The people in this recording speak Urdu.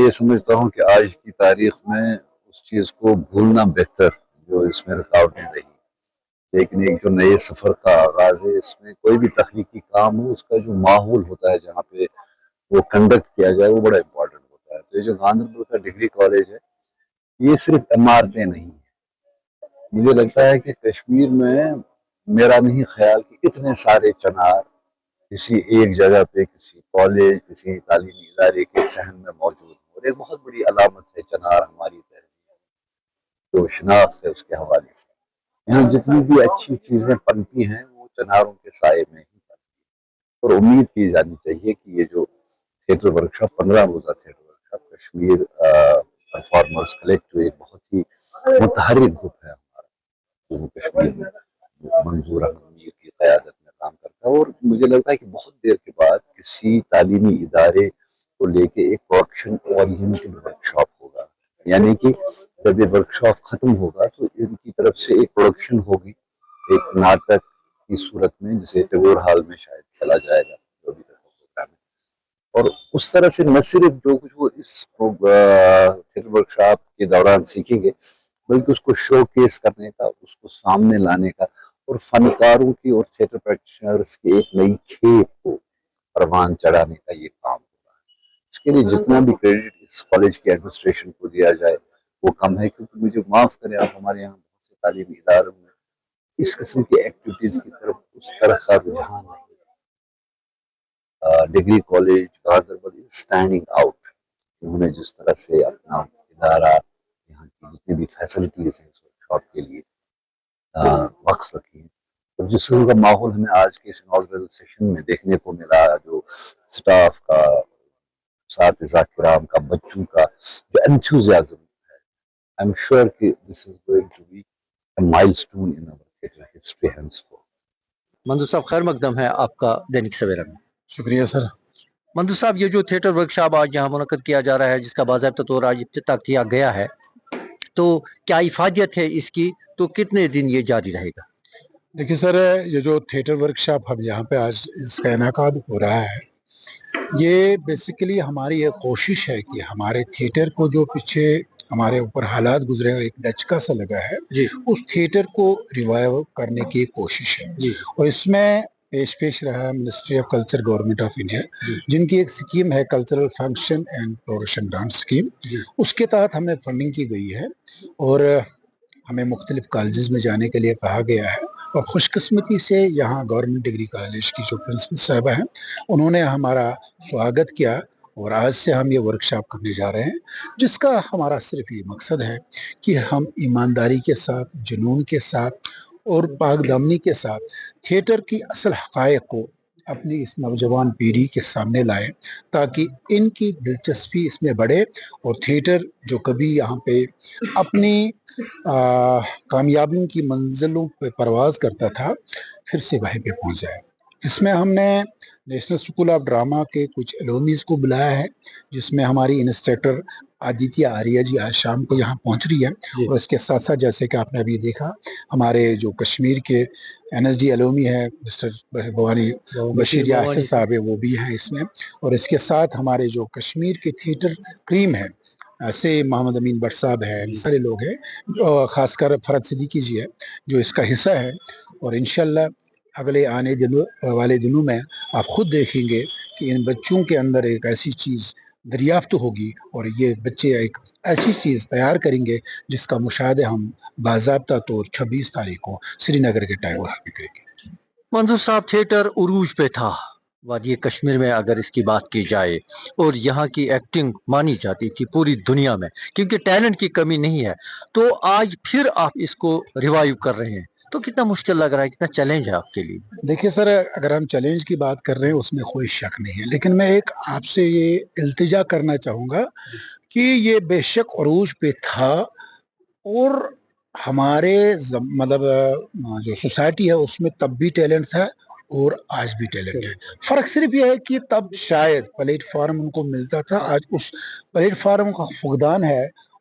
یہ سمجھتا ہوں کہ آج کی تاریخ میں اس چیز کو بھولنا بہتر جو اس میں رکاوٹیں رہی، لیکن ایک جو نئے سفر کا آغاز ہے، اس میں کوئی بھی تخلیقی کام ہو، اس کا جو ماحول ہوتا ہے جہاں پہ وہ کنڈکٹ کیا جائے وہ بڑا امپورٹنٹ ہوتا ہے۔ تو یہ جو گاندربل کا ڈگری کالج ہے، یہ صرف عمارتیں نہیں ہیں۔ مجھے لگتا ہے کہ کشمیر میں میرا نہیں خیال کہ اتنے سارے چنار کسی ایک جگہ پہ، کسی کالج، کسی تعلیمی ادارے کے صحن میں موجود ہوں، اور ایک بہت بڑی علامت ہے چنار ہماری تہذیب جو شناخت ہے اس کے حوالے سے۔ یہاں جتنی بھی اچھی چیزیں پنپی ہیں وہ چناروں کے سائے میں ہی پنپی ہیں، اور امید کی جانی چاہیے کہ یہ جو تھیٹر ورکشاپ 15 روزہ theatre workshop Kashmir performers collective ایک بہت ہی متحرک گروپ ہے ہمارا جموں کشمیر میں، منظور احمد میر کی قیادت میں کام کرتا ہے، اور مجھے لگتا ہے کہ بہت دیر کے بعد کسی تعلیمی ادارے کو لے کے ایک پروڈکشن اورینٹڈ ورکشاپ ہوگا، یعنی کہ جب یہ ورکشاپ ختم ہوگا تو ان کی طرف سے ایک پروڈکشن ہوگی ایک ناٹک کی صورت میں، جسے ٹیگور ہال میں شاید چلا جائے گا جو بھی پروگرام ہے، اور اس طرح سے نہ صرف جو کچھ وہ اس تھیٹر ورکشاپ کے دوران سیکھیں گے بلکہ اس کو شو کیس کرنے کا، اس کو سامنے لانے کا، اور فنکاروں کی اور تھیٹر پریکٹیشنرز کی ایک نئی کھیپ کو پروان چڑھانے کا یہ کام ہوگا۔ اس کے لیے جتنا بھی کریڈٹ اس کالج کی ایڈمنسٹریشن کو دیا جائے وہ کم ہے، کیونکہ مجھے معاف کریں آپ، ہمارے یہاں بہت سے تعلیمی اداروں میں اس قسم کی ایکٹیویٹیز کی طرف اس طرح کا رجحان نہیں ہے۔ Degree college Ganderbal is standing out, انہوں نے جس طرح سے اپنا ادارہ، یہاں کی جتنی بھی فیسلٹیز ہیں اس ورکشاپ کے لیے وقف رکھی ہیں، اور جس قسم کا ماحول ہمیں آج کے اس اناگورل سیشن میں دیکھنے کو ملا، جو سٹاف کا، اساتذہ کرام کا، بچوں کا جو انتھوزیازم ہے، I'm sure کہ this is going to be a milestone in our theatre history henceforth۔ منظور صاحب خیر مقدم ہے آپ کا دینک سویرا میں۔ شکریہ سر۔ منظور صاحب یہ جو تھیٹر ورکشاپ آج یہاں منعقد کیا جا رہا ہے، جس کا باضابطہ طور آج افتتاح کیا گیا ہے، تو کیا افادیت ہے اس کی؟ تو کتنے دن یہ جاری رہے گا؟ دیکھیے سر، یہ جو تھیٹر ورکشاپ ہم یہاں پہ آج اس کا انعقاد ہو رہا ہے، یہ بیسیکلی ہماری یہ کوشش ہے کہ ہمارے تھیٹر کو جو پیچھے ہمارے اوپر حالات گزرے ہوئے ایک دھچکا سا لگا ہے، اس تھیٹر کو ریوائیو کرنے کی کوشش ہے، اور اس میں پیش رہا ministry of culture government of India, جن کی ایک سکیم ہے cultural function and production grant scheme, اس کے تحت ہمیں فنڈنگ کی گئی ہے، اور ہمیں مختلف کالجز میں جانے کے لیے کہا گیا ہے، اور خوش قسمتی سے یہاں گورنمنٹ ڈگری کالج کی جو پرنسپل صاحبہ ہیں انہوں نے ہمارا سواگت کیا، اور آج سے ہم یہ ورکشاپ کرنے جا رہے ہیں، جس کا ہمارا صرف یہ مقصد ہے کہ ہم ایمانداری کے ساتھ، جنون کے ساتھ اور پاک دامنی کے ساتھ تھیٹر کی اصل حقائق کو اپنی اس نوجوان پیڑھی کے سامنے لائیں، تاکہ ان کی دلچسپی اس میں بڑھے، اور تھیٹر جو کبھی یہاں پہ اپنی کامیابیوں کی منزلوں پہ پرواز کرتا تھا پھر سے وہیں پہ پہنچ جائے۔ اس میں ہم نے نیشنل اسکول آف ڈرامہ کے کچھ الومیز کو بلایا ہے، جس میں ہماری انسٹرکٹر آدتیہ آریہ جی آج شام کو یہاں پہنچ رہی ہے، اور اس کے ساتھ ساتھ جیسے کہ آپ نے ابھی دیکھا ہمارے جو کشمیر کے NSD الومی ہے مسٹر بھوانی بشیر یاسر صاحب ہے، وہ بھی ہیں اس میں، اور اس کے ساتھ ہمارے جو کشمیر کے تھیٹر کریم ہے، ایسے محمد امین بٹ صاحب ہے، سارے لوگ ہیں، خاص کر فرد صدیقی جی ہے جو اس کا حصہ ہے، اور انشاءاللہ اگلے آنے والے دنوں میں آپ خود دیکھیں گے کہ ان بچوں کے اندر ایک ایسی چیز دریافت ہوگی، اور یہ بچے ایک ایسی چیز تیار کریں گے جس کا مشاہدہ ہم باضابطہ طور 26 تاریخ کو سری نگر کے ٹیگور ہال میں کریں گے۔ منظور صاحب تھیٹر عروج پہ تھا وادی کشمیر میں، اگر اس کی بات کی جائے، اور یہاں کی ایکٹنگ مانی جاتی تھی پوری دنیا میں، کیونکہ ٹیلنٹ کی کمی نہیں ہے، تو آج پھر آپ اس کو ریوائیو کر رہے ہیں، تو کتنا مشکل لگ رہا ہے، کتنا چیلنج ہے آپ کے لیے؟ دیکھیے سر، اگر ہم چیلنج کی بات کر رہے ہیں اس میں کوئی شک نہیں ہے، لیکن میں ایک آپ سے یہ التجا کرنا چاہوں گا کہ یہ بے شک عروج پہ تھا، اور ہمارے مطلب جو سوسائٹی ہے اس میں تب بھی ٹیلنٹ تھا اور آج بھی ٹیلنٹ ہے۔ فرق صرف یہ ہے کہ تب شاید پلیٹ فارم ان کو ملتا تھا، آج اس پلیٹ فارم کا فقدان ہے،